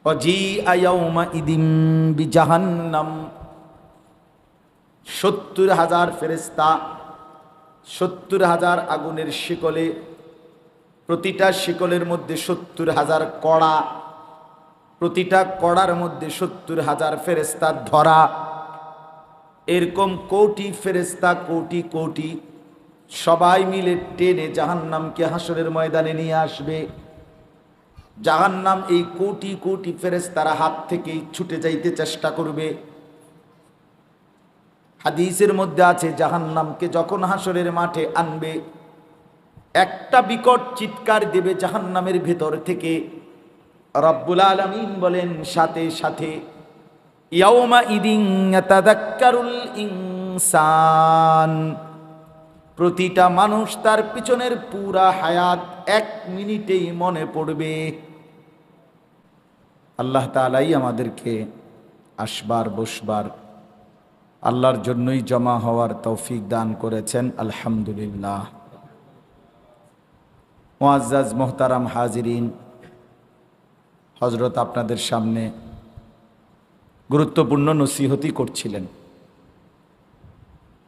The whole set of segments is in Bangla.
ওয়াজিআ ইয়াউমাইদিন বিজাহান্নাম, ৭০,০০০ ফেরেশতা ৭০,০০০ আগুনের শিকলে, প্রতিটা শিকলের মধ্যে ৭০,০০০ কড়া, প্রতিটা কড়ার মধ্যে ৭০,০০০ ফেরেশতা ধরা। এরকম কোটি ফেরেশতা, কোটি কোটি, সবাই মিলে টেনে জাহান্নামকে হাসরের ময়দানে নিয়ে আসবে। জাহান্নাম এই কোটি কোটি ফেরেশতারা হাত থেকে ছুটে যাইতে চেষ্টা করবে। হাদিসের মধ্যে আছে, জাহান্নামকে যখন হাসরের মাঠে আনবে, একটা বিকট চিৎকার দেবে জাহান্নামের ভেতর থেকে। রব্বুল আলামিন বলেন, সাথে সাথে ইয়াউমাইদিন ইয়াতাযাক্কারুল ইনসান, প্রতিটা মানুষ তার পিছনের পুরা হায়াত ১ মিনিটেই মনে পড়বে। আল্লাহ তাআলাই আমাদেরকে আসবার বসবার, আল্লাহর জন্যই জমা হওয়ার তৌফিক দান করেছেন, আলহামদুলিল্লাহ। মুআজ্জাজ মোহতারাম হাজিরিন, হযরত আপনাদের সামনে গুরুত্বপূর্ণ নসিহতি করছিলেন,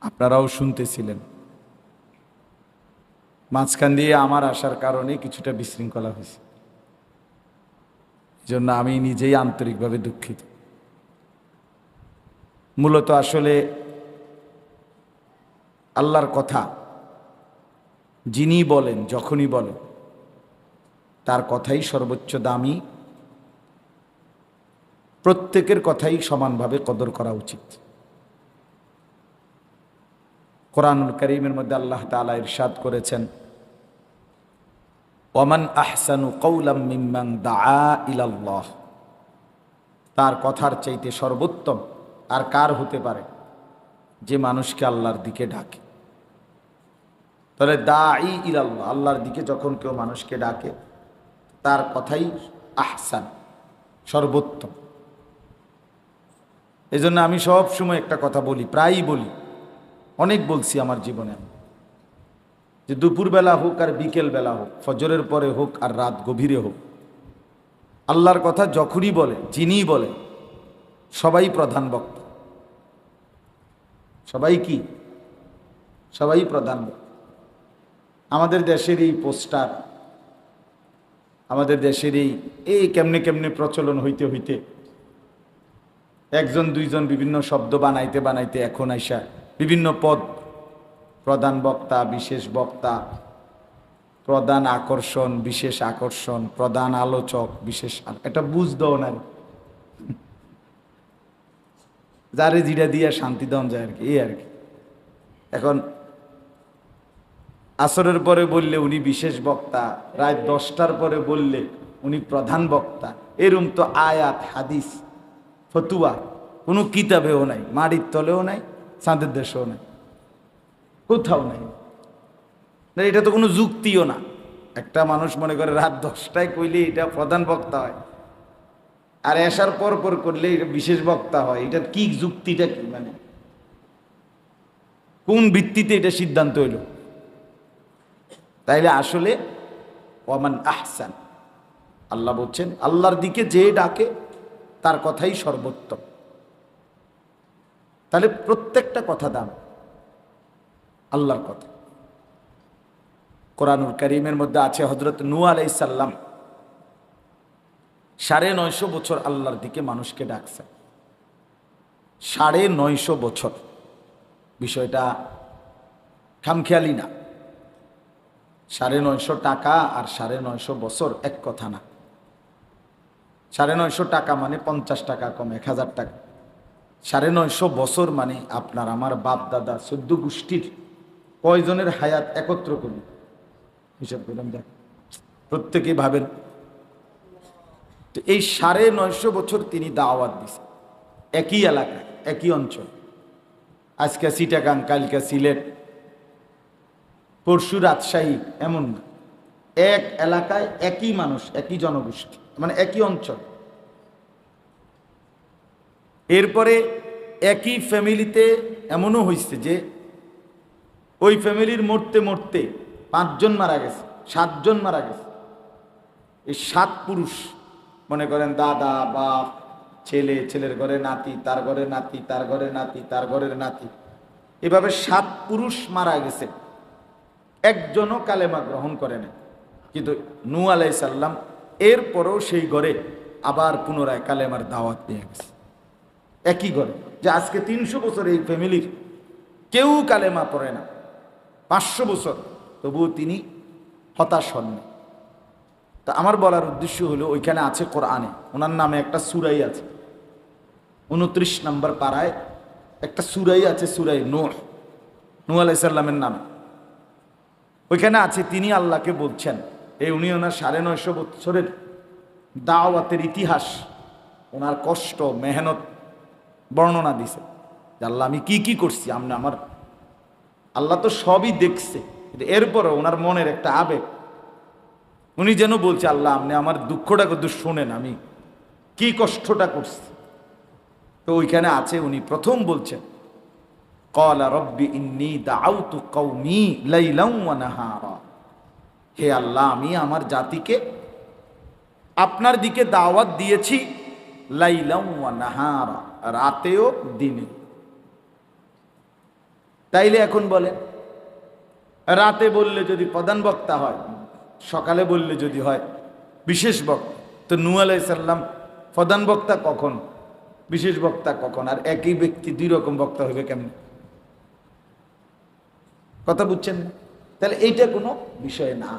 আপনারাও শুনতেছিলেন। মাঝখান দিয়ে আমার আসার কারণে কিছুটা বিশৃঙ্খলা হয়েছে, এজন্য আমি নিজেই আন্তরিকভাবে দুঃখিত। মূলত আসলে আল্লাহর কথা যিনি বলেন, যখনই বলেন, তার কথাই সর্বোচ্চ দামি, প্রত্যেকের কথাই সমানভাবে কদর করা উচিত। কোরআনুল কারীমের মধ্যে আল্লাহ তাআলা ইরশাদ করেছেন, ওয়ামান আহসানু কাওলাম মিম্মান দাআ ইলাল্লাহ, তার কথার চাইতে সর্বোত্তম আর কার হতে পারে যে মানুষকে আল্লাহর দিকে ডাকে। তাহলে দাঈ ইলাল্লাহ, আল্লাহর দিকে যখন কেউ মানুষকে ডাকে, তার কথাই আহসান, সর্বোত্তম। এই জন্য আমি সব সময় একটা কথা বলি, প্রায়ই বলি, অনেক বলছি আমার জীবনে, যে দুপুরবেলা হোক আর বিকেল বেলা হোক, ফজরের পরে হোক আর রাত গভীরে হোক, আল্লাহর কথা যখনই বলে, যিনি বলে, সবাই প্রধান বক্তা। সবাই কি? সবাই প্রধান বক্তা। আমাদের দেশের এই পোস্টার, আমাদের দেশের এই কেমনে কেমনে প্রচলন হইতে হইতে, একজন দুইজন বিভিন্ন শব্দ বানাইতে বানাইতে এখন আইসা বিভিন্ন পদ, প্রধান বক্তা, বিশেষ বক্তা, প্রধান আকর্ষণ, বিশেষ আকর্ষণ, প্রধান আলোচক, বিশেষ, এটা বুঝতেও না, যারে জিরা দিয়া শান্তি দেওয়া যায় আর কি, এই আর কি। এখন আসরের পরে বললে উনি বিশেষ বক্তা, রাত 10টার পরে বললে উনি প্রধান বক্তা। এরম তো আয়াত, হাদিস, ফতুয়া কোনো কিতাবেও নাই, মাটির তলেও নাই, চাঁদের দেশেও নাই, কোথাও নাই। এটা তো কোনো যুক্তিও না। একটা মানুষ মনে করে রাত 10টায় কইলে এটা প্রধান বক্তা হয়, আর এসার পর পর করলে এটা বিশেষ বক্তা হয়। এটার কি যুক্তিটা কি, মানে কোন ভিত্তিতে এটা সিদ্ধান্ত হইল? তাইলে আসলে ওয়ামান আহসান, আল্লাহ বলছেন, আল্লাহর দিকে যে ডাকে তার কথাই সর্বোত্তম। তাহলে প্রত্যেকটা কথা দাম, আল্লাহর কথা। কোরআনুল কারীমের মধ্যে আছে, হযরত নূহ আলাইহিস সালাম ৯৫০ বছর আল্লাহর দিকে মানুষকে ডাকছে। ৯৫০ বছর, বিষয়টা খামখেয়ালি না। ৯৫০ টাকা আর ৯৫০ বছর এক কথা না। ৯৫০ টাকা মানে 50 টাকা কম, ১,০০০ টাকা। ৯৫০ বছর মানে আপনার আমার বাপ দাদা ১৪ গোষ্ঠীর কয়জনের হায়াত একত্র করি, হিসাব করলাম, দেখ প্রত্যেকেই ভাবেন। তো এই ৯৫০ বছর তিনি দাওয়াত দিয়েছেন, একই এলাকায়, একই অঞ্চল। আজকে চিটাগাং, কালকে সিলেট, পরশু রাজশাহী, এমন না। এক এলাকায় একই মানুষ, একই জনগোষ্ঠী, মানে একই অঞ্চল। এরপরে একই ফ্যামিলিতে এমনও হয়েছে যে ওই ফ্যামিলির মরতে মরতে ৫ জন মারা গেছে, ৭ জন মারা গেছে। এই ৭ পুরুষ মনে করেন দাদা, বাপ, ছেলে, ছেলের ঘরে নাতি, তার ঘরে নাতি, তার ঘরে নাতি, তার ঘরের নাতি, এভাবে 7 পুরুষ মারা গেছে, একজনও কালেমা গ্রহণ করে না। কিন্তু নূহ আলাইহিস সালাম এরপরও সেই ঘরে আবার পুনরায় কালেমার দাওয়াত নিয়ে গেছে, একই ঘরে। যে আজকে 300 বছর এই ফ্যামিলির কেউ কালেমা পড়ে না, 500 বছর, তবুও তিনি হতাশ হননি। তা আমার বলার উদ্দেশ্য হলো, ওইখানে আছে কোরআনে, ওনার নামে একটা সূরাই আছে, 29 নম্বর পারায় একটা সূরাই আছে, সূরায়ে নূহ, নূহ আলাইহিস সালামের নামে। ওইখানে আছে তিনি আল্লাহকে বলছেন, এই উনি ওনার 950 বছরের দাওয়াতের ইতিহাস, ওনার কষ্ট মেহনত বর্ণনা দিছে যে আল্লাহ আমি কি কি করছি। আমার আল্লাহ তো সবই দেখছে, এরপরও ওনার মনের একটা আবেগ, উনি যেন বলছে আল্লাহ আপনি আমার দুঃখটা কত শোনেন, আমি কি কষ্টটা করছি। তো ওইখানে আছে উনি প্রথম বলছেন, ক্বালা রব্বি ইন্নী দাআউতু কওমি লাইলান ওয়া নাহারা, হে আল্লাহ আমি আমার জাতিকে আপনার দিকে দাওয়াত দিয়েছি লাইলান ওয়া নাহারা, রাতেও দিনে। তাইলে এখন বলেন, রাতে বললে যদি প্রধান বক্তা হয়, সকালে বললে যদি হয় বিশেষ বক্তা, তো নূহ আলাইহিস সালাম প্রধান বক্তা কখন, বিশেষ বক্তা কখন? আর একই ব্যক্তি 2 রকম বক্তা হবে কেমন? কথা বুঝছেন না? তাহলে এইটা কোনো বিষয় না।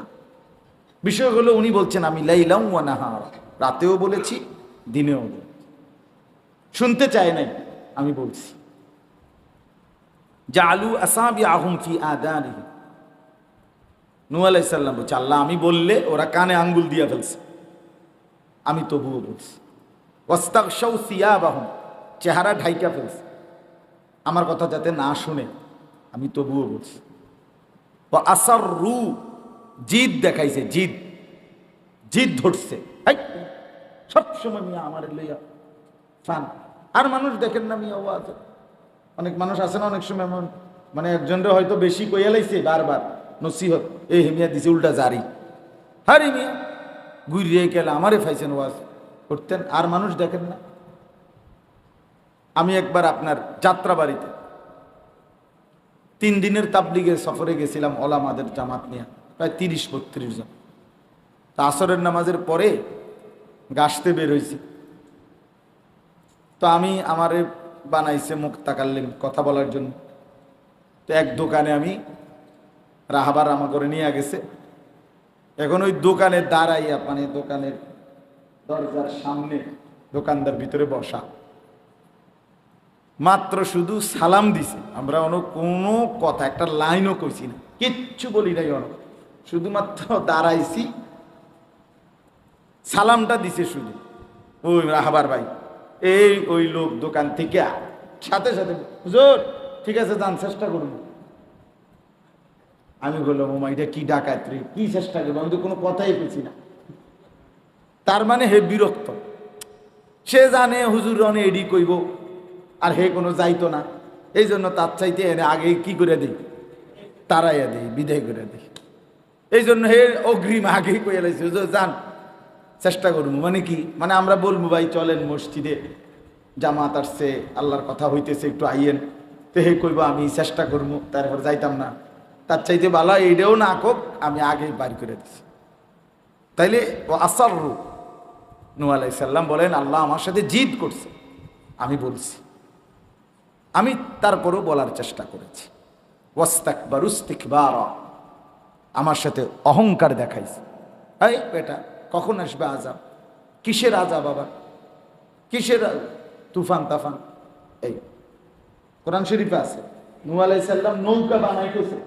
বিষয় হলো উনি বলছেন আমি লাইলান ওয়া নাহারা, রাতেও বলেছি দিনেও বলেছি। শুনতে চায় নাই, আমি বলছি। জালু আসাবিআহুম ফি আযানিহিম, নূহ আলাইহিস সালাম বলছে আল্লাহ আমি বললে ওরা কানে আঙ্গুল দিয়া ফেলছে, আমি তবুও বলছি। ওয়াস্তাগশাউ সিয়াবাহুম, চেহারা ঢাইকা ফেলছে আমার কথা যাতে না শুনে, আমি তবুও বলছি। ওয়া আসাররু, জিদ দেখাইছে, জিদ জিদ ধরছে, সবসময় মিয়া আমার লইয়া ফান। আর মানুষ দেখেন না মিয়া, ওয়াজ অনেক মানুষ আছে না, অনেক সময় এমন মানে একজনরে হয়তো বেশি কইয়া লাইছে, বারবার নসিহত, এই হেমিয়া দিছে উল্টা জারি, হারি মিয়া ঘুরিয়ে গেলে আমারে ফাইছেন ওয়াজ করতেন, আর মানুষ দেখেন না। আমি একবার আপনার যাত্রাবাড়িতে 3 দিনের তাবলিগের সফরে গেছিলাম, ওলামাদের জামাত নিয়ে, প্রায় 30-32 জন। তা আসরের নামাজের পরে গাছতে বের হয়েছি, তো আমি আমারে বানাইছে মুক্তাকাল্লিম, কথা বলার জন্য। তো এক দোকানে আমি রাহাবার আমা করে নিয়ে গেছে, এখন ওই দোকানে দাঁড়াইয়া, মানে দোকানের দরজার সামনে দোকানদার ভিতরে বসা, মাত্র শুধু সালাম দিছে, আমরা কোনো কথা একটা লাইনও কইছি না, কিচ্ছু বলি নাই, শুধুমাত্র দাঁড়াইছি, সালামটা দিছে শুধু। ওই রাহাবার ভাই, এই ওই লোক দোকান থেকে সাথে সাথে হুজুর ঠিক আছে যান, চেষ্টা করুন। আমি বললাম ওমা এটা কি ডাকাত রে, কি চেষ্টা করবো, আমি তো কোনো কথাই পেয়েছি না। তার মানে হে বিরক্ত, সে জানে হুজুর অনে এডি কইব, আর হে কোনো যাইতো না, এই জন্য তার চাইতে এনে আগে কি করে দিই, তারাইয়া দিই, বিদায় করে দিই। এই জন্য হে অগ্রিম আগেই কইয়া লাইছে হুজুর যান, চেষ্টা করবো। মানে কি, মানে আমরা বলবো ভাই চলেন মসজিদে জামাত আসছে, আল্লাহর কথা হইতেছে, একটু আইয়েন, তো হে কইব আমি চেষ্টা করবো, তারপর যাইতাম না। তার চাইতে ভালো এইটাও না কোক, আমি আগেই বাড়ি করে দিছি। তাইলে ও আসাররু, নূহ আলাইহিস সালাম বলেন আল্লাহ আমার সাথে জিদ করছে, আমি বলছি, আমি তারপরও বলার চেষ্টা করেছি। ওয়াস্তাকবারু ইস্তিকবারা, আমার সাথে অহংকার দেখাইছে। এই বেটা কখন আসবে আযাব, কিসের আযাব বাবা, কিসের তুফান তাফান? এই কোরআন শরীফে আছে নূহ আলাইহিস সালাম নৌকা বানাইতেছে,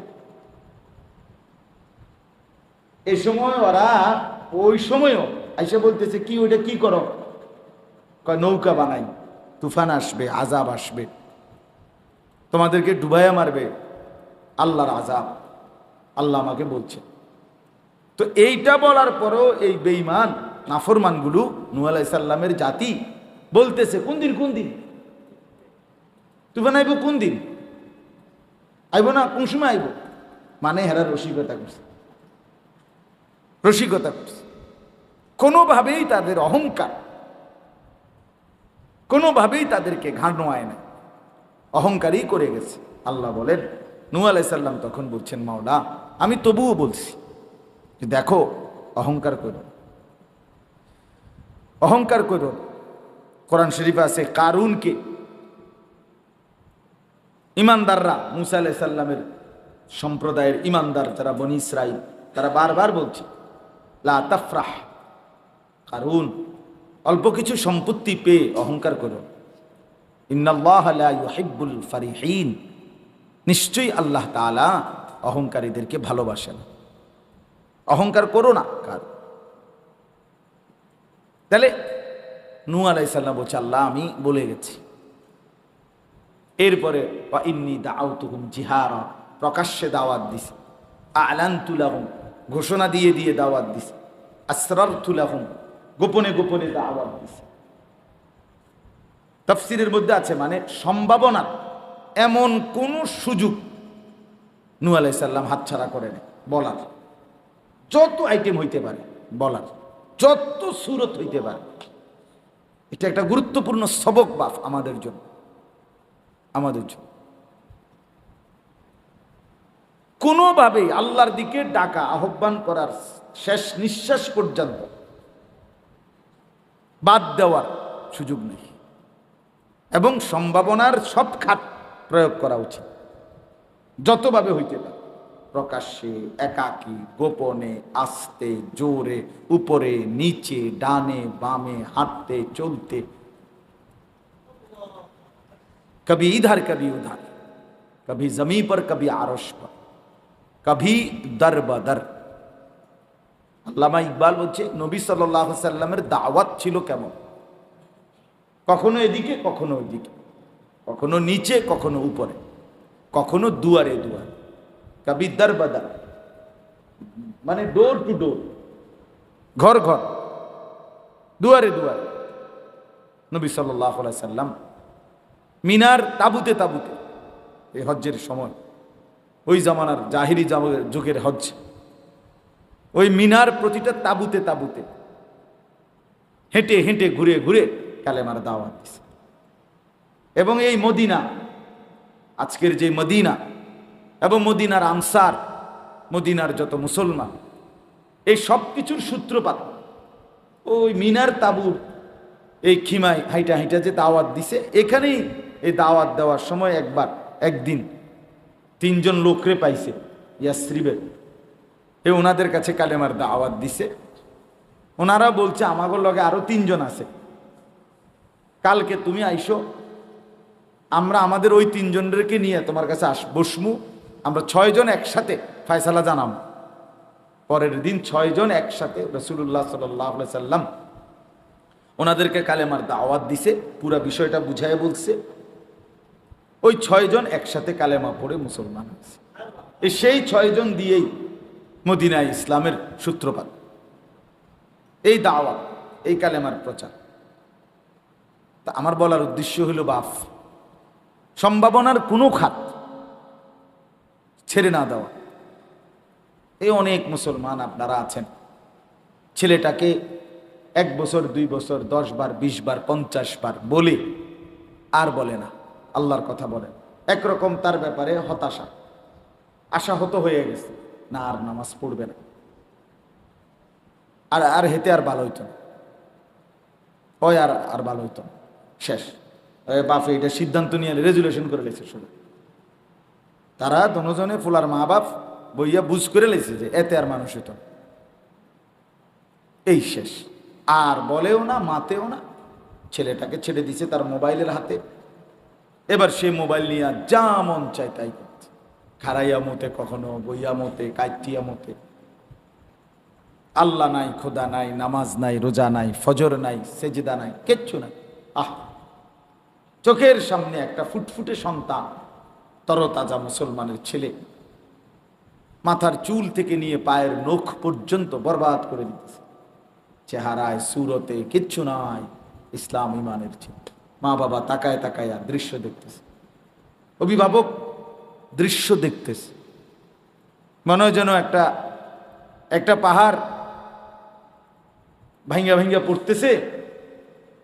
এই সময় ওরা ওই সময়ও আইসা বলতেছে কি ওইটা কি করো, কয় নৌকা বানাই, তুফান আসবে, আযাব আসবে, তোমাদেরকে ডুবাইয়া মারবে, আল্লাহর আযাব, আল্লাহ আমাকে বলছে। তো এইটা বলার পরও এই বেঈমান নাফরমানগুলো নূহ আলাইহিস সালামের জাতি বলতেছে কোন দিন, কোন দিন তুফান আইব, কোন দিন আইব না, কোন সময় আইব, মানে হেরা রসিকতা করছে, রসিকতা করছে। কোনোভাবেই তাদের অহংকার কোনোভাবেই তাদেরকে ঘাড় নোয়ায় না, অহংকারই করে গেছে। আল্লাহ বলেন, নূহ আলাইহিস সালাম তখন বলছেন, মাওলা আমি তবুও বলছি যে দেখো অহংকার করো, অহংকার করো। কোরআন শরীফে আছে কারুনকে ইমানদাররা, মুসা আলাইহিস সালামের সম্প্রদায়ের ইমানদার যারা বনি ইসরাইল, তারা বারবার বলছে লা তাফরাহ, কারুন অল্প কিছু সম্পত্তি পেয়ে অহংকার করো। ইন্নাল্লাহা লা ইউহিব্বুল ফারিহিন, নিশ্চয়ই আল্লাহ তাআলা অহংকারীদেরকে ভালোবাসেন। অহংকার করো না কার। তাহলে নূহ আলাইহিস সালাম বলছে আল্লাহ আমি বলে গেছি। এরপরে ওয়া ইন্নী দাআউতুহুম জিহারা, প্রকাশ্যে দাওয়াত দিছে। আ'লানতু লাহুম, ঘোষণা দিয়ে দিয়ে দাওয়াত দিছে। আসরারতু লাহুম, গোপনে গোপনে দাওয়াত দিছে। তাফসীরের মধ্যে আছে মানে সম্ভাবনা এমন কোন সুযোগ নূহ আলাইহিস সালাম হাতছাড়া করে না। বলার যত আইটেম হইতে পারে, বলার যত সূরত হইতে পারে, এটা একটা গুরুত্বপূর্ণ সবক বাফ আমাদের জন্য। আমাদের জন্য কোনোভাবেই আল্লাহর দিকে ডাকা, আহ্বান করার শেষ নিঃশ্বাস পর্যন্ত বাদ দেওয়ার সুযোগ নেই, এবং সম্ভাবনার সব খাত প্রয়োগ করা উচিত যতভাবে হইতে পারে। প্রকাশ্যে, একাকী, গোপনে, আস্তে, জোরে, উপরে, নিচে, ডানে বামে, হাঁটতে চলতে, कभी इधर कभी उधर, कभी जमीन पर कभी आरश पर, कभी दर बदर। আল্লামা ইকবাল বলছে নবী সাল্লাল্লাহু আলাইহি সাল্লামের দাওয়াত ছিল কেমন, কখনো এদিকে কখনো ওইদিকে, কখনো নিচে কখনো উপরে, কখনো দুয়ারে দুয়ারে, কবি দর বদর, মানে ডোর টু ডোর, ঘর ঘর, দুয়ারে দুয়ারে। নবী সাল্লাল্লাহু আলাইহি সাল্লাম মিনার তাবুতে তাবুতে, এই হজ্জের সময়, ওই জামানার জাহিরি যুগের হজ্জ, ওই মিনার প্রতিটা তাবুতে তাবুতে হেঁটে হেঁটে ঘুরে ঘুরে কালেমার দাওয়াত দিছে। এবং এই মদিনা, আজকের যে মদিনা এবং মদিনার আনসার, মদিনার যত মুসলমান, এই সব কিছুর সূত্রপাত ওই মিনার তাবুর এই খিমায় হাইটা হাইটা যে দাওয়াত দিছে, এখানেই এই দাওয়াত দেওয়ার সময় একদিন 3 জন লোকরে পাইছে ইয়াসরিবে, ওনাদের কাছে কালেমার দাওয়াত দিছে। ওনারা বলছে আমাগো লগে আরো 3 জন আছে, কালকে তুমি আইসো, আমরা আমাদের ওই 3 জনকে নিয়ে তোমার কাছে বসমু, আমরা 6 জন একসাথে ফয়সালা জানাম। পরের দিন 6 জন একসাথে রাসূলুল্লাহ সাল্লাল্লাহু আলাইহি সাল্লাম ওনাদেরকে কালেমার দাওয়াত দিছে, পুরো বিষয়টা বুঝায় বলছে। ওই 6 জন একসাথে কালেমা পড়ে মুসলমান হয়েছে। সেই 6 জন দিয়েই মদিনায় ইসলামের সূত্রপাত, এই দাওয়াত, এই কালেমার প্রচার। তা আমার বলার উদ্দেশ্য হইল বাপ, সম্ভাবনার কোনো খাত ছেড়ে না দেওয়া। এই অনেক মুসলমান আপনারা আছেন, ছেলেটাকে 1 বছর 2 বছর 10 বার 20 বার 50 বার বলে আর বলে না, আল্লাহর কথা বলে, একরকম তার ব্যাপারে হতাশা, আশাহত হয়ে গেছে, না আর নামাজ পড়বে না, আর আর হেতে আর ভালো হইতো না, ওই আর ভালো হইতো না, শেষ। বাপে এটা সিদ্ধান্ত নিয়ে রেজুলেশন করে লেছে শুধু, তারা দনজনে ফুলার মা বাপ বইয়া বুঝ করে লেছে যে এতে আর মানুষ হইতো না, এই শেষ। আর বলেও না, মাতেও না, ছেলেটাকে ছেড়ে দিছে তার মোবাইলের হাতে। এবার সে মোবাইল নিয়ে যা মন চায় তাই করছে, খারাইয়া মতে, কখনো বইয়া মতে, কাইটিয়া মতে। আল্লাহ নাই, খোদা নাই, নামাজ নাই, রোজা নাই, ফজর নাই, সেজদা নাই, কিচ্ছু নাই। চোখের সামনে একটা ফুটফুটে সন্তান, তরতাজা মুসলমানের ছেলে, মাথার চুল থেকে নিয়ে পায়ের নখ পর্যন্ত বরবাদ করে দিতেছে, চেহারায় সুরতে কিচ্ছু নাই, ইসলাম ইমানের চিন্তা। মা বাবা তাকায় তাকায় দৃশ্য দেখতেছে, অভিভাবক দৃশ্য দেখতেছে, মনে হয় যেন একটা পাহাড় ভাঙ্গা ভাঙ্গা পড়তেছে,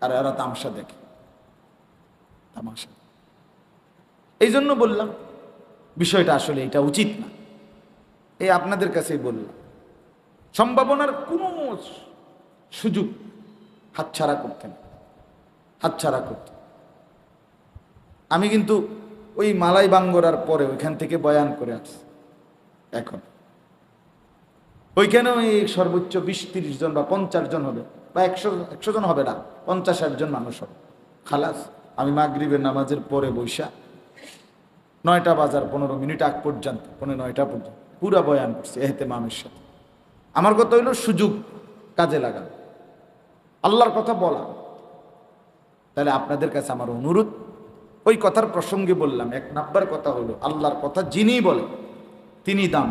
আর এরা তামাশা দেখে, তামাশা। এই জন্য বললাম বিষয়টা আসলে এটা উচিত না। এই আপনাদের কাছেই বললাম, সম্ভাবনার কোনো সুযোগ হাতছাড়া করতে না, হাতছাড়া করতে। আমি কিন্তু ওই মালাই বাঙ্গরার পরে ওইখান থেকে বয়ান করে আসছি। এখন ওইখানেও এই সর্বোচ্চ 20-30 জন বা 50 জন হবে, বা 100 জন হবে না, 50-60 জন মানুষ হবে। খালাস, আমি মাগরিবের নামাজের পরে বৈশা 9টা বাজার 15 মিনিট আগ পর্যন্ত, 9:30 পর্যন্ত পুরা বয়ান করছি এহতেমামের সাথে। আমার কথা হইল সুযোগ কাজে লাগানো, আল্লাহর কথা বলা। তাহলে আপনাদের কাছে আমার অনুরোধ, ওই কথার প্রসঙ্গে বললাম, 1 নাম্বার কথা হলো আল্লাহর কথা যিনি বলেন তিনি দাম,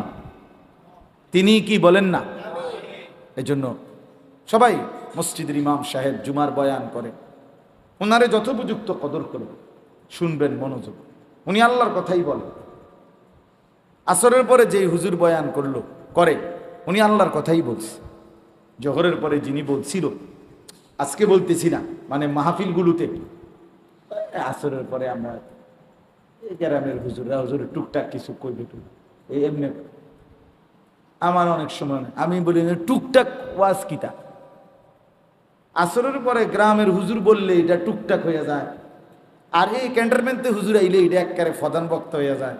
তিনি কি বলেন না। এই জন্য সবাই মসজিদের ইমাম সাহেব জুমার বয়ান করে, ওনারে যথোপযুক্ত কদর করবে, শুনবেন মনোযোগ। উনি আল্লাহর কথাই বলেন। আসরের পরে যেই হুজুর বয়ান করলো করে, উনি আল্লাহর কথাই বলছে। জোহরের পরে যিনি বলছিল, আজকে বলতেছি না, মানে মাহফিলগুলোতে আসরের পরে আমরা এই গ্রামের হুজুররা হুজুরের টুকটাক কিছু কইবে, এই এমনি আমার অনেক সময় আমি বলি টুকটাক ওয়াজ কিতা। আসরের পরে গ্রামের হুজুর বললে এটা টুকটাক হয়ে যায়, আর এই ক্যান্টনমেন্টে হুজুর আইলে এটা একেবারে প্রধান বক্তা হয়ে যায়।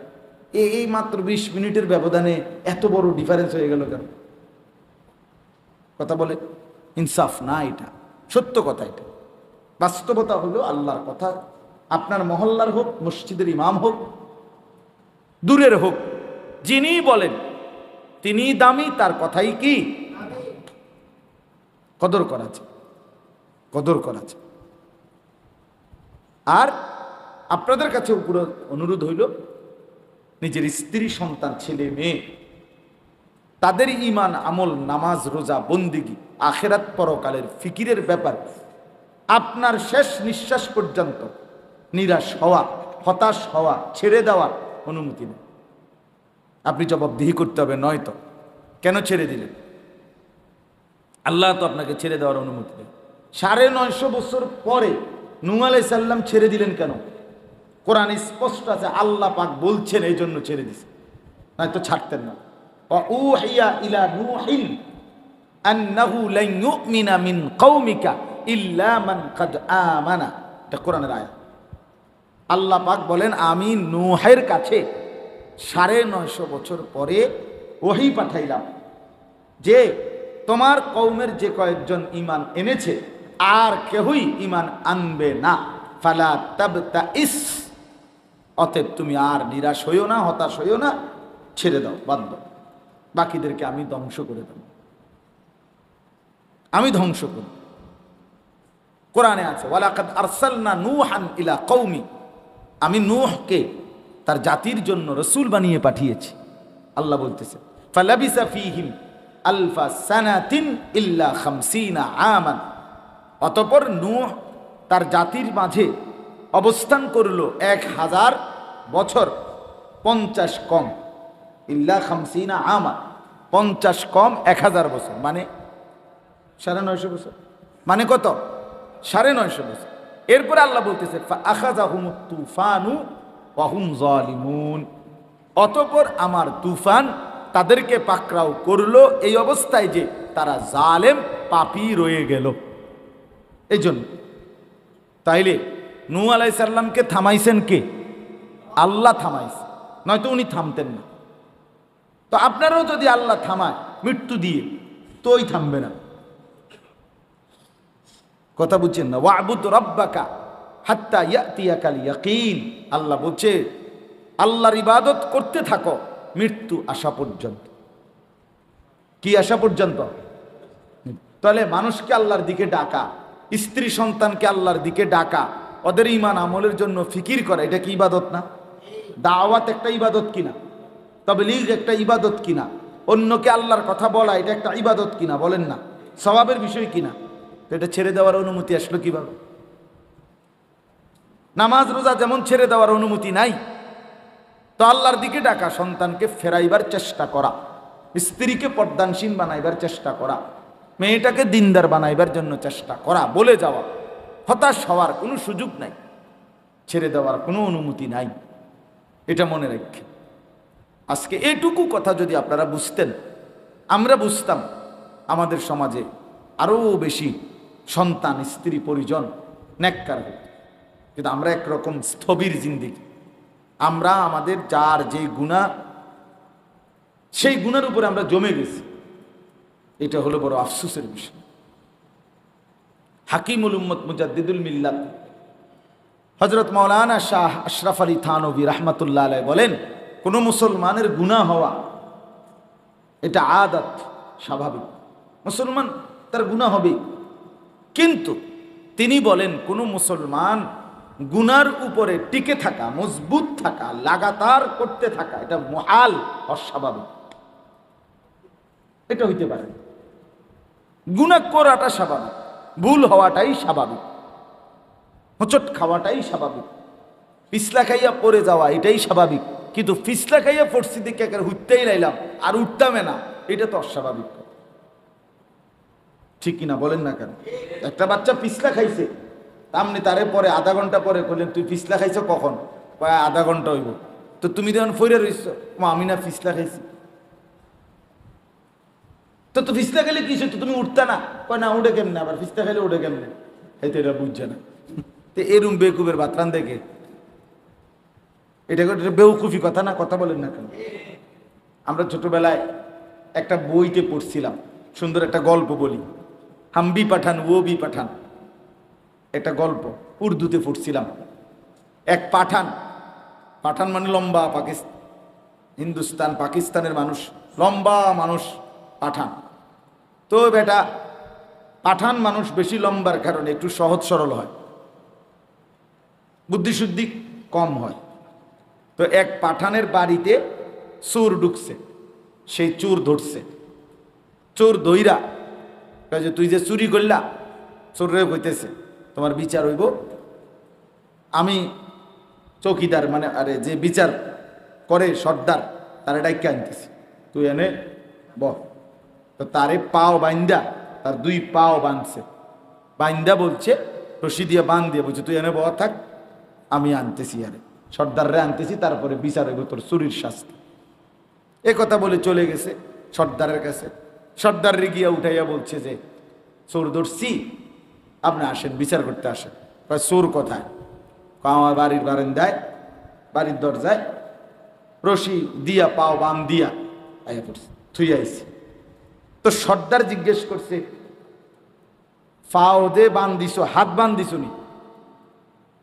এই মাত্র 20 মিনিটের ব্যবধানে এত বড় ডিফারেন্স হয়ে গেল কেন? কথা বলে ইনসাফ না, এটা সত্য কথা। এটা বাস্তবতা হলো আল্লাহর কথা। আপনার মহল্লার হোক, মসজিদের ইমাম হোক, দূরের হোক, যিনি বলেন তিনি দামি, তার কথাই কি কদর করা আছে, কদর করা আছে। আর আপনাদের কাছে পুরো অনুরোধ হইল, নিজের স্ত্রী সন্তান ছেলে মেয়ে তাদের ঈমান আমল, নামাজ রোজা বন্দিগি, আখেরাত পরকালের ফিকিরের ব্যাপার আপনার শেষ নিঃশ্বাস পর্যন্ত নিরাশ হওয়া, হতাশ হওয়া, ছেড়ে দেওয়ার অনুমতি নেই। আপনি জবাবদিহি করতে হবে, নয়তো কেন ছেড়ে দিলেন? আল্লাহ তো আপনাকে ছেড়ে দেওয়ার অনুমতি দেন। 950 বছর পরে নূহ আলাইহিস সালাম ছেড়ে দিলেন কেন? কোরআন স্পষ্ট আছে, আল্লাহ পাক বলছেন এই জন্য ছেড়ে দিছে, নয়তো ছাড়তেন না। ওয়াউহিয়া ইলা নূহিন আন্নাহু লান ইউমিনা মিন কওমিকা ইল্লা মান কাদ আমানা। এটা কোরআনের আয়াত। আল্লাহ পাক বলেন, আমি নূহের কাছে 950 বছর পরে ওহী পাঠাইলাম যে তোমার কওমের যে কয়েকজন ঈমান এনেছে আর কেউই ঈমান আনবে না। ফালা তাবতাইস, অতএব তুমি আর নিরাশ হইও না, হতাশ হইও না, ছেড়ে দাও, বাদ দাও, বাকিদেরকে আমি ধ্বংস করে দেব, আমি ধ্বংস করব। কোরআনে আছে, ওয়ালাকাদ আরসালনা নূহান ইলা কওমি, আমি নূহকে তার জাতির জন্য রাসূল বানিয়ে পাঠিয়েছি। আল্লাহ বলতেছে, ফালাবিসা ফীহিম আলফা সানাতিন ইল্লা 50 আমান, অতঃপর নূহ তার জাতির মাঝে অবস্থান করলো 1000 বছর, 50 কম, ইল্লা 50 আমান, 50 কম 1000 বছর, মানে 950 বছর, মানে কত? 950 বছর। এরপরে আল্লাহ বলতেছে, ফাআখাযাহুমুত তুফানু ওয়া হুম যালিমুন, অতঃপর আমার তুফান তাদেরকে পাকড়াও করলো এই অবস্থায় যে তারা জালেম পাপী রয়ে গেল। এই জন্য তাইলে নূহ আলাইহিস সালামকে থামাইছেন কে? আল্লাহ থামাইছে, নয়তো উনি থামতেন না। তো আপনারাও যদি আল্লাহ থামায় মৃত্যু দিয়ে, তো ওই থামবে না। কথা বুঝছেন না? ওয়াবুদ রাব্বাকা হাত্তা ইয়াতিয়াকাল ইয়াকিন, আল্লাহ বলছে আল্লাহর ইবাদত করতে থাকো মৃত্যু আসা পর্যন্ত। কি আসা পর্যন্ত? তাহলে মানুষকে আল্লাহর দিকে ডাকা, স্ত্রী সন্তানকে আল্লাহর দিকে ডাকা, ওদের ঈমান আমলের জন্য ফিকির করা, এটা কি ইবাদত না? দাওয়াত একটা ইবাদত কিনা? তাবলীগ একটা ইবাদত কিনা? অন্যকে আল্লাহর কথা বলা এটা একটা ইবাদত কিনা? বলেন না, সওয়াবের বিষয় কিনা? তো এটা ছেড়ে দেওয়ার অনুমতি আসলো কিভাবে? নামাজ রোজা যেমন ছেড়ে দেওয়ার অনুমতি নাই, তো আল্লাহর দিকে ডাকা, সন্তানকে ফেরাইবার চেষ্টা করা, স্ত্রীকে পর্দানসীন বানাইবার চেষ্টা করা, মেয়েটাকে দিনদার বানাইবার জন্য চেষ্টা করা, বলে যাওয়া, হতাশ হওয়ার কোনো সুযোগ নাই, ছেড়ে দেওয়ার কোনো অনুমতি নাই, এটা মনে রাখেন। আজকে এটুকু কথা যদি আপনারা বুঝতেন, আমরা বুঝতাম, আমাদের সমাজে আরও বেশি সন্তান, স্ত্রী, পরিজন নেককার হতো। কিন্তু আমরা একরকম স্থবির জিন্দেগি, আমরা আমাদের যার যে গুনাহ, সেই গুনার উপরে আমরা জমে গেছি। এটা হলো বড় আফসোসের বিষয়। হাকিমুল উম্মত মুজাদ্দিদুল মিল্লাত হযরত মাওলানা শাহ আশরাফ আলী থানভী রাহমাতুল্লাহ আলাইহি বলেন, কোন মুসলমানের গুনাহ হওয়া এটা আদত, স্বাভাবিক, মুসলমান তার গুনাহ হবে। কিন্তু তিনি বলেন কোন মুসলমান গুনার উপরে টিকে থাকা, মজবুত থাকা, লাগাতার করতে থাকা, এটা মুহাল, অস্বাভাবিক। এটা হইতে পারে, গুনাহ করাটা স্বাভাবিক, ভুল হওয়াটাই স্বাভাবিক, হোঁচট খাওয়াটাই স্বাভাবিক, পিছলা খাইয়া পড়ে যাওয়া এটাই স্বাভাবিক। কিন্তু পিছলা খাইয়া পড়ছি দেখে উঠতেই লাইলাম আর উঠতামে না, এটা তো অস্বাভাবিক। ঠিক কিনা বলেন না কেন? একটা বাচ্চা পিছলা খাইছে, আপনি তারে পরে আধা ঘন্টা পরে করলেন, তুই পিছলা খাইছো কখন? আধা ঘন্টা হইব। তো তুমি যখন ফইরে রইছ, আমি না পিছলা খাইছি। তো পিছলা খেলে কি তো তুমি উঠতা না? কয় না, উঠে কেমনে? আবার পিছলা খেলে উঠে কেমনে? এই তো এটা বুঝছে না। তো এরম বেকুবের বাতরান দেখে, এটা বেউকুফি কথা না? কথা বলেন না কেন? আমরা ছোটবেলায় একটা বইতে পড়ছিলাম, সুন্দর একটা গল্প বলি, হাম ভি পাঠান ও ভি পাঠান, একটা গল্প উর্দুতে পড়ছিলাম। এক পাঠান, পাঠান মানে লম্বা, হিন্দুস্তান পাকিস্তানের মানুষ, লম্বা মানুষ পাঠান। তো বেটা পাঠান মানুষ বেশি লম্বার কারণে একটু সহজ সরল হয়, বুদ্ধিশুদ্ধি কম হয়। তো এক পাঠানের বাড়িতে চোর ঢুকছে, সেই চোর ধরছে। চোর ধইরা যে তুই যে চুরি করলা, চোররে কইতেছে তোমার বিচার হইব, আমি চৌকিদার মানে আরে যে বিচার করে সর্দার, তারে ডাইকে আনতেছি, তুই এনে বহ। তো তারে পাও বাইন্দা, তার দুই পাও বাঁধছে, বাইন্দা বলছে রশি দিয়ে বাঁধ দিয়ে বলছে তুই এনে বহ থাক, আমি আনতেছি, আরে সর্দাররে আনতেছি, তারপরে বিচার হইব তোর চুরির শাস্তি। এ কথা বলে চলে গেছে সর্দারের কাছে। সর্দারে গিয়া উঠাইয়া বলছে যে চোর ধরছি, আপনি আসেন, বিচার করতে আসেন। চোর কোথায়? আমার বাড়ির বারান্দায়, বাড়ির দরজায় রশি দিয়া পাও বান দিয়া আইয়া পড়ছে, থুই আইছি। তো সর্দার জিজ্ঞেস করছে, পাও দে বান দিছ, হাত বান দিছ নি?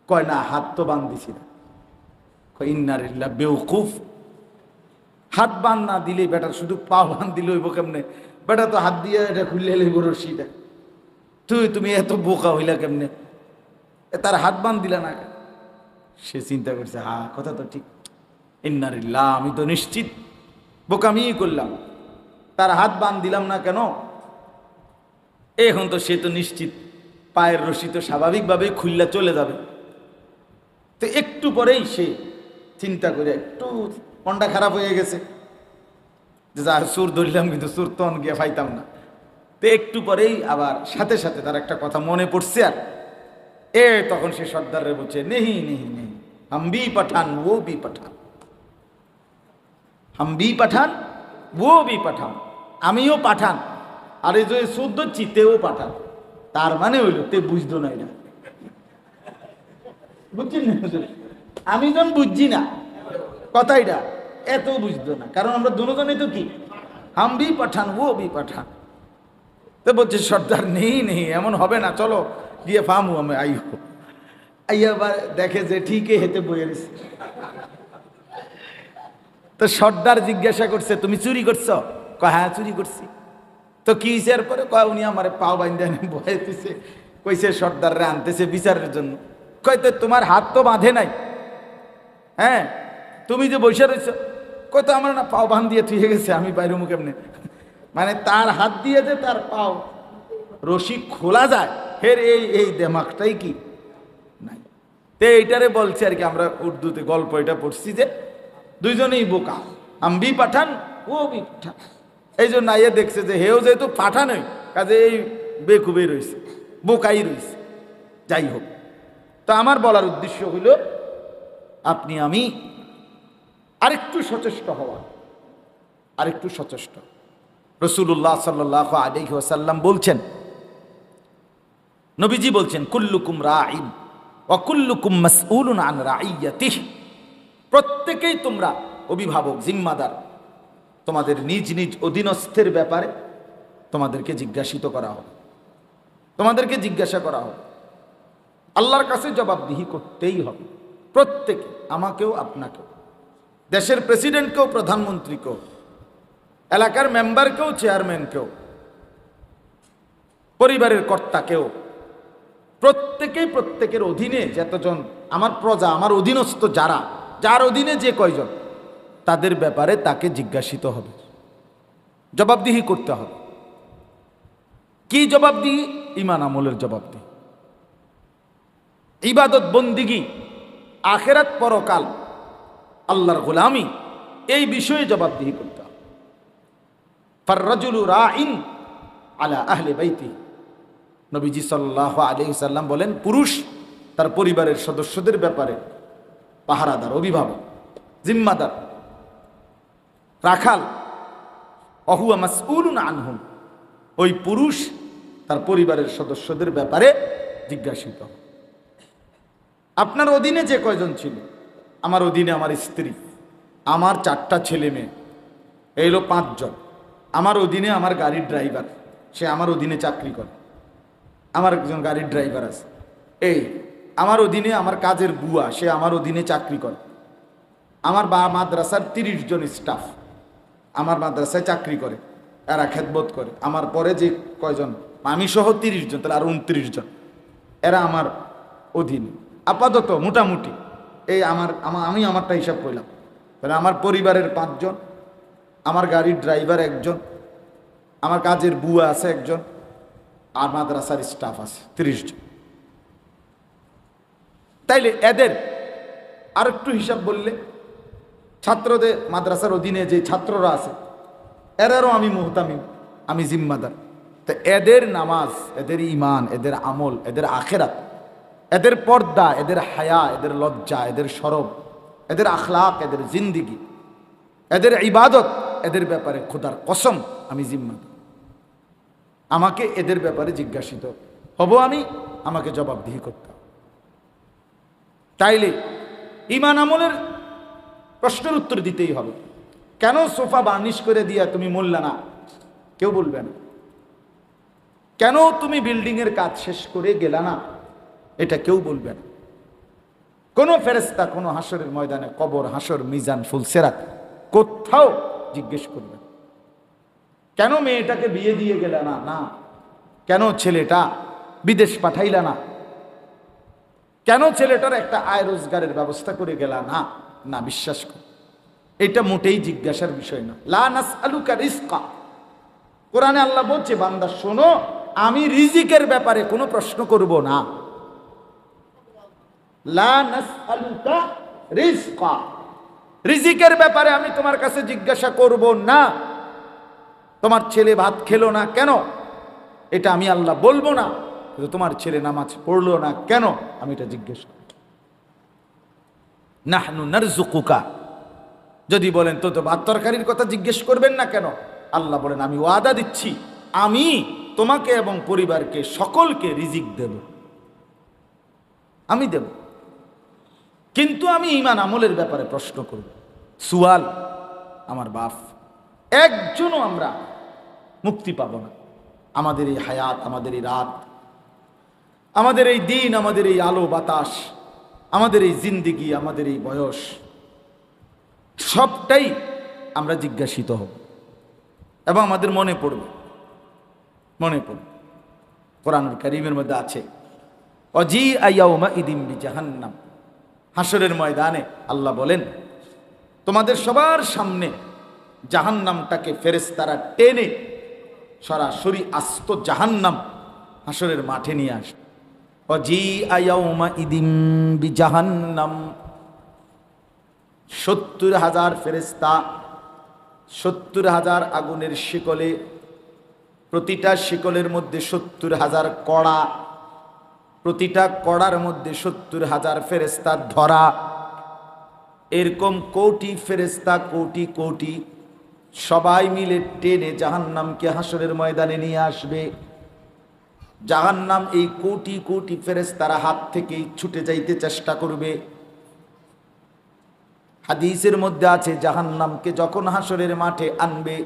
কয় না, হাত তো বান দিছি না। কয় ইন্নারিল্লাহ, বেউকুফ, হাত বান না দিলে বেটার শুধু পাও বান দিলে হইব কেমনে? বেটা তো হাত দিয়ে এটা খুললে লইব রশিটা, তুমি এত বোকা হইলা কেমনে? তার হাত বান দিলা না? সে চিন্তা করছে, হ্যাঁ কথা তো ঠিক, ইন্নারিল্লাহ, আমি তো নিশ্চিত বোকামি করলাম, তার হাত বান দিলাম না কেন? এখন তো সে তো নিশ্চিত পায়ের রশি তো স্বাভাবিকভাবেই খুললা চলে যাবে। তো একটু পরেই সে চিন্তা করে একটু মনটা খারাপ হয়ে গেছে যে যা সুর ধরলাম, কিন্তু সুর তন গিয়ে পাইতাম না। তো একটু পরেই আবার সাথে সাথে তার একটা কথা মনে পড়ছে, আর তখন সে সর্দারে বলছে, নেহি নেহি নেহি, হাম ভি পাঠান ও ভি পাঠান, হাম ভি পাঠান ও ভি পাঠান, আমিও পাঠান, আর এই যে সুর ধরছি তেও পাঠান। তার মানে হইল তে বুঝতো না, এটা বুঝছেন না? আমি যখন বুঝছি না কথা, এটা এত বুঝতো না, কারণ আমরা দুজনেই তো কি হাম ভি পাঠান ও ভি পাঠান। তো বলছে সর্দার, নেই নেই, এমন হবে না, চলো গিয়ে ফামু আমি আইও। আইয়া দেখে যে ঠিকই হেতে বইয়ে গেছে। তো সর্দার জিজ্ঞাসা করছে, তুমি চুরি করছো? কয় হ্যাঁ চুরি করছি। তো কি হয়েছে? এরপরে কয় উনি আমার পাও বাইন্দা বয়াইতেছে, কইছে সর্দাররে আনতেছে বিচারের জন্য। কয় তো তোমার হাত তো বাঁধে নাই, হ্যাঁ তুমি যে বসে রয়েছ। কয় তো আমার না পাও বাঁধ দিয়ে থুয়ে গেছে, আমি বাইরে মুখ এমনি, মানে তার হাত দিয়ে যে তার পাও রশি খোলা যায়, ফের এই দেমাগটাই কি নাই। তো এইটারে বলছে আর কি, আমরা উর্দুতে গল্প এটা পড়ছি যে দুইজনেই বোকা, আমি পাঠান ও বি পাঠান। এই জন্য আইয়া দেখছে যে হেও যেহেতু পাঠানই, কাজেই বেকুবে রয়েছে, বোকাই রয়েছে। যাই হোক, তো আমার বলার উদ্দেশ্য হইল আপনি আমি আরেকটু সচেষ্ট হওয়া, আরেকটু সচেষ্ট। রাসূলুল্লাহ সাল্লাল্লাহু আলাইহি ওয়াসাল্লাম বলছেন, নবীজি বলছেন, কুল্লুকুম রাঈন ওয়া কুল্লুকুম মাসউলুন আন রাইয়াতিহি। প্রত্যেকেই তোমরা অভিভাবক, জিম্মাদার। তোমাদের নিজ নিজ অধীনস্থের ব্যাপারে তোমাদেরকে জিজ্ঞাসিত করা হবে, তোমাদেরকে জিজ্ঞাসা করা হবে, আল্লাহর কাছে জবাবদিহি করতেই হবে। প্রত্যেকে, আমাকেও আপনাকেও, দেশের প্রেসিডেন্টকেও, প্রধানমন্ত্রীকেও, এলাকার মেম্বারকেও, চেয়ারম্যানকেও, পরিবারের কর্তাকেও, প্রত্যেকেই প্রত্যেকের অধীনে যতজন আমার প্রজা, আমার অধীনস্থ যারা, যার অধীনে যে কয়জন, তাদের ব্যাপারে তাকে জিজ্ঞাসিত হবে, জবাবদিহি করতে হবে। কি জবাবদিহি? ঈমান আমলের জবাবদিহি, ইবাদত বন্দিগি, আখিরাত পরকাল, আল্লাহর গোলামি, এই বিষয়ে জবাবদিহি করতে হবে। ফাররাজুলু রাঈন আলা আহলি বাইতি। নবীজি সাল্লাল্লাহু আলাইহি সাল্লাম বলেন, পুরুষ তার পরিবারের সদস্যদের ব্যাপারে পাহারাদার, অভিভাবক, জিম্মাদার, রাখাল। অহুয়া মাসউলুন আনহুম। ওই পুরুষ তার পরিবারের সদস্যদের ব্যাপারে জিজ্ঞাসিত। আপনার অধীনে যে কয়জন ছিল, আমার অধীনে আমার স্ত্রী, আমার 4টা ছেলে মেয়ে, এই হলো 5 জন। আমার অধীনে আমার গাড়ির ড্রাইভার, সে আমার অধীনে চাকরি করে, আমার একজন গাড়ির ড্রাইভার আছে। এই আমার অধীনে আমার কাজের বুয়া, সে আমার অধীনে চাকরি করে। আমার মাদ্রাসার 30 জন স্টাফ আমার মাদ্রাসায় চাকরি করে, এরা খেদমত করে। আমার পরে যে কয়জন, আমি সহ 30 জন, তাহলে আর 29 জন, এরা আমার অধীনে আপাতত মোটামুটি। এই আমি আমারটা হিসাব করলাম, তাহলে আমার পরিবারের 5 জন, আমার গাড়ির ড্রাইভার 1 জন, আমার কাজের বুয়া আছে 1 জন, আর মাদ্রাসার স্টাফ আছে 30 জন। তাইলে এদের আরেকটু হিসাব বললে, ছাত্রদের, মাদ্রাসার অধীনে যে ছাত্ররা আছে, এরারও আমি মুহতামিম, আমি জিম্মাদার। তো এদের নামাজ, এদের ঈমান, এদের আমল, এদের আখিরাত, এদের পর্দা, এদের হায়া, এদের লজ্জা, এদের শরব, এদের আখলাক, এদের জিন্দিগি, এদের ইবাদত, এদের ব্যাপারে খোদার কসম আমি জিম্মাদার। আমাকে এদের ব্যাপারে জিজ্ঞাসিত হব, আমাকে জবাবদিহি করতে হবে। তাইলে ঈমান আমলের প্রশ্নের উত্তর দিতেই হবে। কেন সোফা বার্নিশ করে দিয়া তুমি মোল্লা না? কেউ বলবে না। কেন তুমি বিল্ডিংয়ের কাজ শেষ করে গেলা না? এটা কেউ বলবে না। কোন ফেরেশতা কোন হাসরের ময়দানে, কবর, হাসর, মিজান, ফুলসেরাত, কোথাও জিজ্ঞেস করবে না কেন মেয়েটাকে বিয়ে দিয়ে গেলা না? না। কেন ছেলেটা বিদেশ পাঠাইলা না? কেন ছেলেটার একটা আয় রোজগারের ব্যবস্থা করে গেলা না? না, বিশ্বাস কর, এটা মোটেই জিজ্ঞাসার বিষয় না। লা নাসআলুকা রিজকা। কোরআনে আল্লাহ বলছে, বান্দা শোনো, আমি রিজিকের ব্যাপারে কোনো প্রশ্ন করব না। লা নাসআলুকা রিজকা, রিজিকের ব্যাপারে আমি তোমার কাছে জিজ্ঞাসা করব না। তোমার ছেলে ভাত খেলো না কেন, এটা আমি আল্লাহ বলবো না। কিন্তু তোমার ছেলে নামাজ পড়লো না কেন, আমি এটা জিজ্ঞেস করব। নাহনু নারযুকুকা, যদি বলেন তো ভাত তরকারির কথা জিজ্ঞেস করবেন না কেন, আল্লাহ বলেন আমি ওয়াদা দিচ্ছি, আমি তোমাকে এবং পরিবারকে সকলকে রিজিক দেব, আমি দেব। কিন্তু আমি ঈমান আমলের ব্যাপারে প্রশ্ন করব, সুয়াল আমার বাপ। একজনও আমরা মুক্তি পাব না। আমাদের এই হায়াত, আমাদের এই রাত, আমাদের এই দিন, আমাদের এই আলো বাতাস, আমাদের এই জিন্দিগি, আমাদের এই বয়স, সবটাই আমরা জিজ্ঞাসিত হব এবং আমাদের মনে পড়বে। কোরআনুল কারীমের মধ্যে আছে, ওয়াজিআ ইয়াউমাইযিন বিজাহান্নাম। হাসরের ময়দানে আল্লাহ বলেন, তোমাদের সবার সামনে জাহান্নামটাকে ফেরেশতারা টেনে সরাসরি আস্ত জাহান্নাম হাসরের মাঠে নিয়ে আসে। ওয়াজিআ ইয়াউমাইযিন বিজাহান্নাম। 70,000 ফেরেশতা 70,000 আগুনের শিকলে প্রতিটা শিকলের মধ্যে 70,000 কড়া, প্রতিটা কড়ার মধ্যে 70,000 ফেরেশতা ধরা। এরকম কোটি ফেরেশতা, কোটি কোটি, সবাই মিলে টেনে জাহান্নামকে হাসরের ময়দানে নিয়ে আসবে। জাহান্নাম এই কোটি কোটি ফেরেশতারা হাত থেকে ছুটে যাইতে চেষ্টা করবে। হাদিসের মধ্যে আছে, জাহান্নামকে যখন হাসরের মাঠে আনবে,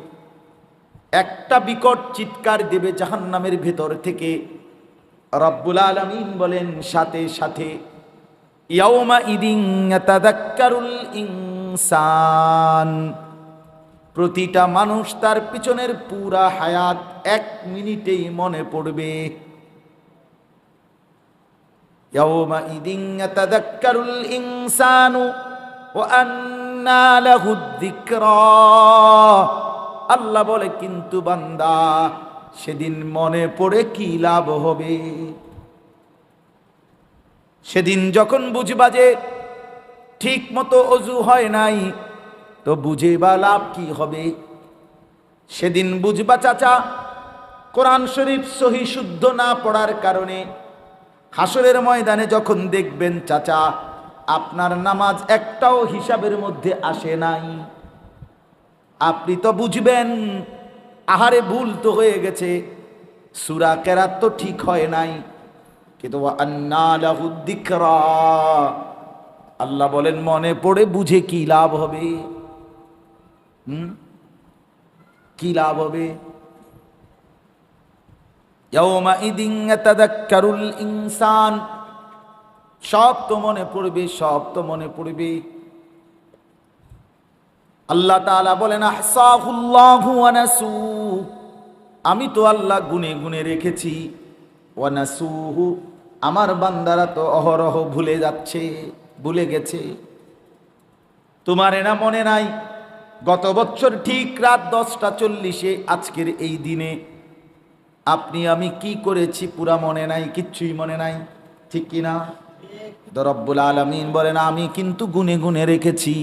একটা বিকট চিৎকার দেবে জাহান্নামের ভেতর থেকে। রব্বুল আলামিন বলেন, সাথে সাথে ইয়াউমা ইদিন ইয়াতাযাক্কারুল ইনসান, প্রতিটা মানুষ তার পিছনের পুরা হায়াত 1 মিনিটেই মনে পড়বে। ইয়াউমা ইদিন ইয়াতাযাক্কারুল ইনসানু ওয়া আন্না লাহুদ যিকরা। আল্লাহ বলে, কিন্তু বান্দা, সেদিন মনে পড়ে কি লাভ হবে? সেদিন যখন বুঝবা যে ঠিক মতো অজু হয় নাই, তো বুঝে বা লাভ কি হবে? সেদিন বুঝবা চাচা, কোরআন শরীফ সহি শুদ্ধ না পড়ার কারণে হাসরের ময়দানে যখন দেখবেন চাচা আপনার নামাজ একটাও হিসাবের মধ্যে আসে নাই, আপনি তো বুঝবেন আহারে ভুল তো হয়ে গেছে, সূরা কেরাত তো ঠিক হয় নাই, কিন্তু আন্না লাহুদ যিকরা, আল্লাহ বলেন মনে পড়ে বুঝে কি লাভ হবে? কি লাভ হবে? ইয়াউমা ইদিন ইয়াতাযাক্কারুল ইনসান, সব তো মনে পড়বে, সব তো মনে পড়বে। আল্লাহ তাআলা বলেন, আহসাহুল্লাহু ওয়া নাসু, আমি তো আল্লাহ গুনে গুনে রেখেছি। ওয়া নাসুহু, আমার বান্দারা তো অহরহ ভুলে যাচ্ছে, ভুলে গেছে। তোমার না মনে নাই গত বছর ঠিক রাত 10:40 আজকের এই দিনে আপনি আমি কি করেছি পুরা মনে নাই, কিচ্ছুই মনে নাই, ঠিক কিনা? রব্বুল আলামিন বলেন, আমি কিন্তু গুনে গুনে রেখেছি।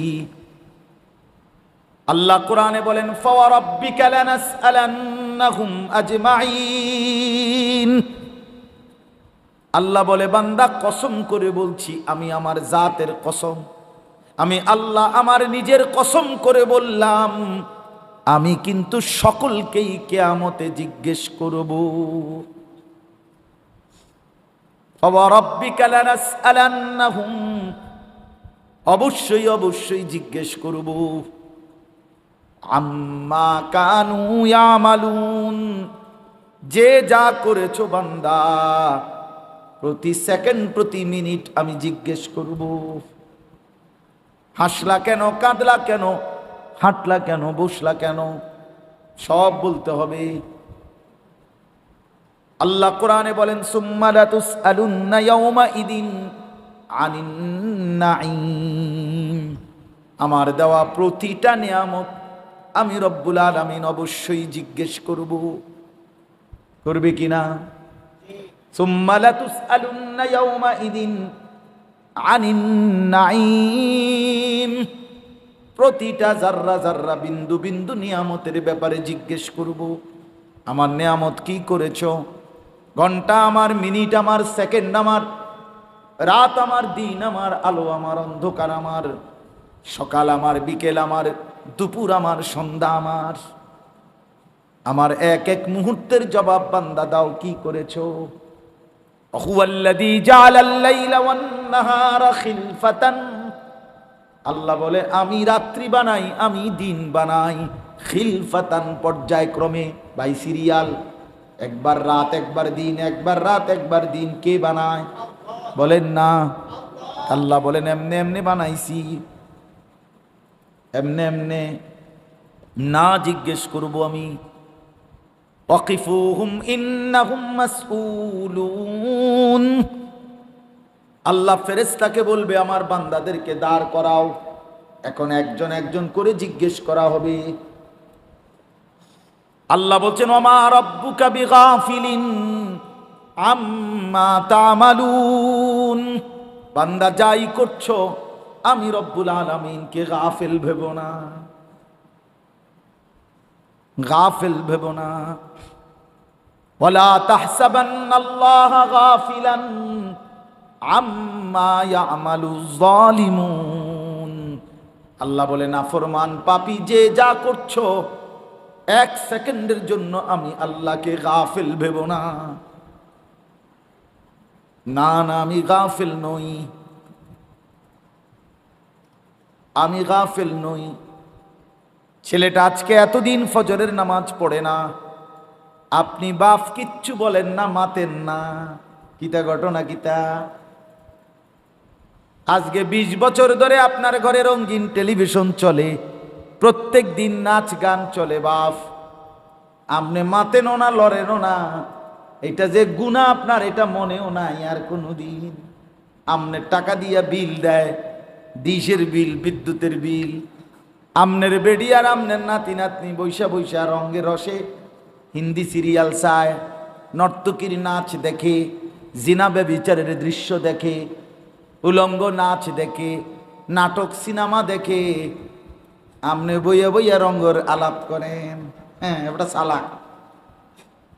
আল্লাহ কোরআনে বলেন, ফাওয়ারাব্বিকা লানাসআলান্নাহুম আজমাইন। আল্লাহ বলে, বান্দা কসম করে বলছি, আমি আমার জাতের কসম, আমি আল্লাহ আমার নিজের কসম করে বললাম, আমি কিন্তু সকলকেই কিয়ামতে জিজ্ঞেস করব। ফাওয়ারাব্বিকা লানাসআলান্নাহুম, অবশ্যই অবশ্যই জিজ্ঞেস করব। আম্মা কানু ইয়ামালুন, যে যা করেছো বান্দা, প্রতি সেকেন্ড প্রতি মিনিট আমি জিজ্ঞেস করব। হাসলা কেন, কাঁদলা কেন, হাঁটলা কেন, বসলা কেন, সব বলতে হবে। আল্লাহ কোরআনে বলেন, সুম্মা লাতুসআলুন্না ইয়াউমা ইদিন আনিন নাঈম, আমার দেওয়া প্রতিটা নিয়ামত আমি রব্বুল আলামিন অবশ্যই জিজ্ঞেস করব। করবে কিনা? সুম্মা লাতুসআলুন্না ইয়াউমা ইদিন আনিন নাঈম, প্রতিটা জাররা জাররা, বিন্দু বিন্দু নিয়ামতের ব্যাপারে জিজ্ঞেস করব। আমার নিয়ামত কি করেছো? ঘন্টা আমার, মিনিট আমার, সেকেন্ড আমার, রাত আমার, দিন আমার, আলো আমার, অন্ধকার আমার, সকাল আমার, বিকেল আমার, দুপুর আমার, সন্ধ্যা আমার, আমার এক এক মুহূর্তের জবাব বান্দা দাও, কি করেছো? হুয়াল্লাযী জাআলাল লাইলা ওয়ান নাহারা খিলফাতান, আল্লাহ বলে আমি রাত্রি বানাই, আমি দিন বানাই, খিলফাতান পর্যায়ক্রমে, বাই সিরিয়াল, একবার রাত একবার দিন, একবার রাত একবার দিন। কে বানায়? বলেন না। আল্লাহ বলেন এমনে এমনে বানাইছি, এমনে এমনে না জিজ্ঞেস করব আমি। ওয়াকিফুহুম ইন্নাহুম মাসউলুন, আল্লাহ ফেরেশতাকে বলবে আমার বান্দাদেরকে দাঁড় করাও, এখন একজন একজন করে জিজ্ঞেস করা হবে। আল্লাহ বলছেন, ওমা রাব্বুকা বিগাফিলিন আম্মা তা'মালুন, বান্দা যাই করছো আমি রব্বুল আলামিনকে গাফিল ভেবো না, গাফিল ভেবো না। ওয়ালা তাহসাবান্নাল্লাহা গাফিলান আম্মা ইয়ামালুয যালিমুন। আল্লাহ বলে, নাফরমান পাপী যে যা করছো, এক সেকেন্ডের জন্য আমি আল্লাহকে গাফিল ভেবো না। না না, আমি গাফিল নই, আমি গাফিল নই। ছেলেটা আজকে এতদিন ফজরের নামাজ পড়ে না, আপনি বাপ কিচ্ছু বলেন না, মাতেন না, কিতা ঘটনা কিতা? আজকে 20 বছর ধরে আপনার ঘরে রঙিন টেলিভিশন চলে, প্রত্যেক দিন নাচ গান চলে, বাপ আপনি মাতেনও না, লড়েনও না। এটা যে গুনাহ আপনার এটা মনেও নাই আর কোনোদিন। আমনের টাকা দিয়া বিল দেয়, ডিশের বিল, বিদ্যুতের বিল, আমনের বেডি আর আমনের নাতি নাতনি বৈশা বৈশা রঙে রসে হিন্দি সিরিয়াল চায়, নর্তকীর নাচ দেখে, জিনা ব্যভিচারের দৃশ্য দেখে, উলঙ্গ নাচ দেখে, নাটক সিনেমা দেখে, আমনে বইয়া বইয়া রঙ্গর আলাপ করেন। হ্যাঁ, ওটা চালাক,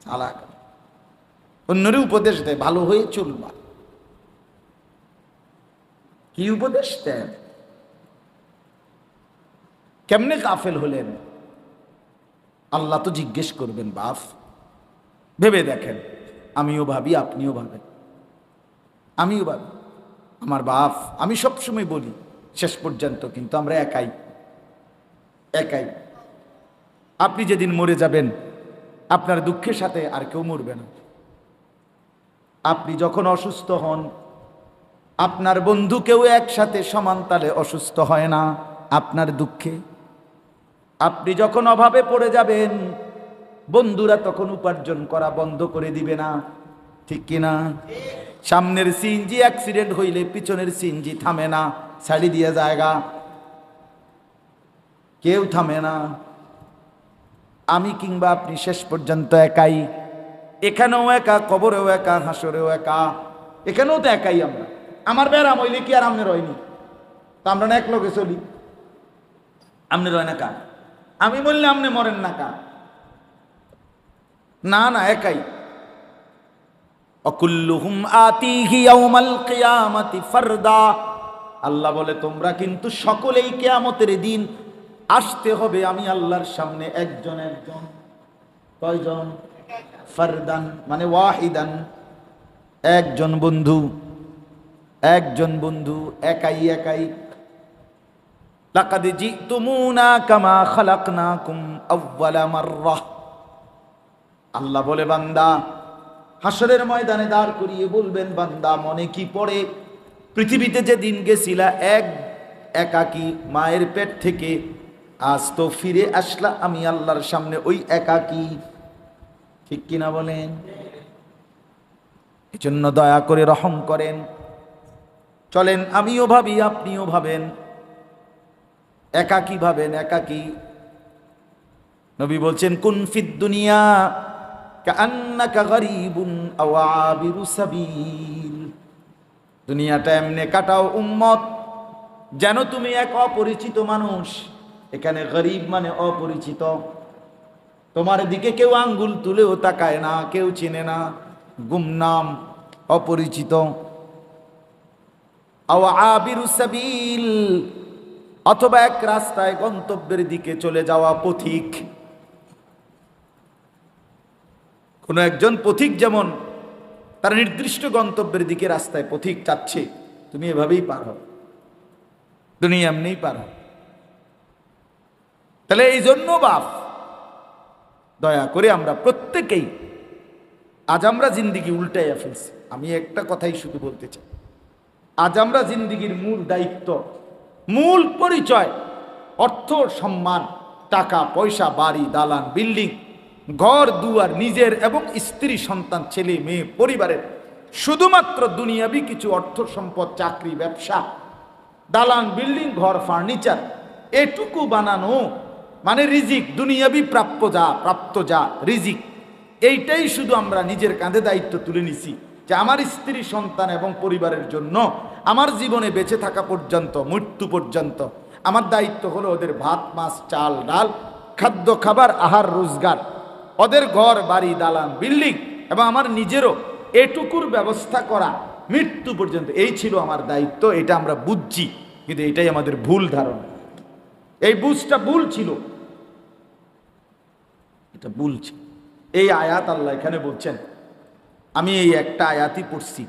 চালাক। অন্যরে উপদেশ দেয় ভালো হয়ে চলবা। কি উপদেশ দেন? কেমনে গাফেল হলেন? আল্লাহ তো জিজ্ঞেস করবেন। বাপ ভেবে দেখেন, আমিও ভাবি, আপনিও ভাবেন, আমিও ভাবি। আমার বাপ, আমি সবসময় বলি শেষ পর্যন্ত কিন্তু আমরা একাই, একাই। আপনি যেদিন মরে যাবেন, আপনার দুঃখের সাথে আর কেউ মরবে না। আপনি যখন অসুস্থ হন, আপনার বন্ধু কেউ একসাথে সমান তালে অসুস্থ হয় না আপনার দুঃখে। আপনি যখন অভাবে পড়ে যাবেন, বন্ধুরা তখন উপার্জন করা বন্ধ করে দিবে না, ঠিক কিনা? সামনের সিএনজি অ্যাক্সিডেন্ট হইলে পিছনের সিএনজি থামে না, ছাড়ি দিয়ে জায়গা, কেউ থামে না। আমি কিংবা আপনি শেষ পর্যন্ত একাই, এখানেও একা, কবরেও একা, হাসরেও একা। এখানেও তো একাই আমরা। আমার ব্যারাম হইলে কি আর আমনে রয়নি? তা আমরা না এক লোকে চলি, আমনে রয় না কা? আমি বললে আমনে মরেন না কা? না না, একাই। অকুল্লুহুম আতিহি ইয়াউমাল কিয়ামাতি ফারদা। আল্লাহ বলে, তোমরা কিন্তু সকলেই কিয়ামতের দিন আসতে হবে আমি আল্লাহর সামনে একজন একজন। কয়জন? ফারদান মানে ওয়াহিদান, একজন বন্ধু, একজন বন্ধু, একাই একাই। লাকাদ জিতুমুনা কামা খালাকনাকুম আউওয়ালা মাররাহ। আল্লাহ বলে, বান্দা হাসরের ময়দানে দাঁড় করিয়ে বলবেন, বান্দা মনে কি পড়ে পৃথিবীতে যেদিন গেছিলা এক একাকী মায়ের পেট থেকে, আজ তো ফিরে আসলা আমি আল্লাহর সামনে ওই একাকী, ঠিক কিনা বলেন? এজন্য দয়া করে রহম করেন, চলেন আমিও ভাবি, আপনিও ভাবেন, একাকী ভাবেন, একাকী। নবী বলছেন, কুন ফিদ দুনিয়া কাআন্নাকা গরীবুন আও আবিরু সাবিল। দুনিয়াটা এমনি কাটাও উম্মত যেন তুমি এক অপরিচিত মানুষ। এখানে গরীব মানে অপরিচিত, তোমার দিকে কেউ আঙ্গুল তুলেও তাকায় না, কেউ চেনে না, গুমনাম, অপরিচিত। আও আবিরু সাবিল, অথবা এক রাস্তায় গন্তব্যের দিকে চলে যাওয়া পথিক। কোন একজন পথিক যেমন তার নির্দিষ্ট গন্তব্যের দিকে রাস্তায় পথিক চাচ্ছে, তুমি এভাবেই পার হও, দুনিয়া এমনিই পার হও। তাহলে এই জন্য বাপ দয়া করে আমরা প্রত্যেকেই, আজ আমরা জিন্দিগি উল্টাইয়া ফেলছি। আমি একটা কথাই শুধু বলতে চাই, আজ আমরা জিন্দিগির মূল দায়িত্ব, মূল পরিচয় অর্থ, সম্মান, টাকা পয়সা, বাড়ি দালান, বিল্ডিং, ঘর দুয়ার, নিজের এবং স্ত্রী সন্তান, ছেলে মেয়ে, পরিবারের শুধুমাত্র দুনিয়াবি কিছু অর্থ সম্পদ, চাকরি, ব্যবসা, দালান, বিল্ডিং, ঘর, ফার্নিচার, এটুকু বানানো মানে রিজিক, দুনিয়াবি প্রাপ্য যা, প্রাপ্ত যা রিজিক, এইটাই শুধু আমরা নিজের কাঁধে দায়িত্ব তুলে নিছি যে আমার স্ত্রী সন্তান এবং পরিবারের জন্য আমার জীবনে বেঁচে থাকা পর্যন্ত, মৃত্যু পর্যন্ত আমার দায়িত্ব হলো ওদের ভাত মাছ চাল ডাল, খাদ্য খাবার, আহার রোজগার, ওদের ঘর বাড়ি দালান বিল্ডিং এবং আমার নিজেরও এটুকুর ব্যবস্থা করা মৃত্যু পর্যন্ত, এই ছিল আমার দায়িত্ব। এটা আমরা বুঝছি, কিন্তু এটাই আমাদের ভুল ধারণা। এই বুঝটা ভুল ছিল, এটা ভুল ছিল। এই আয়াত আল্লাহ এখানে বলছেন, আমি এই একটা আয়াতই পড়ছি।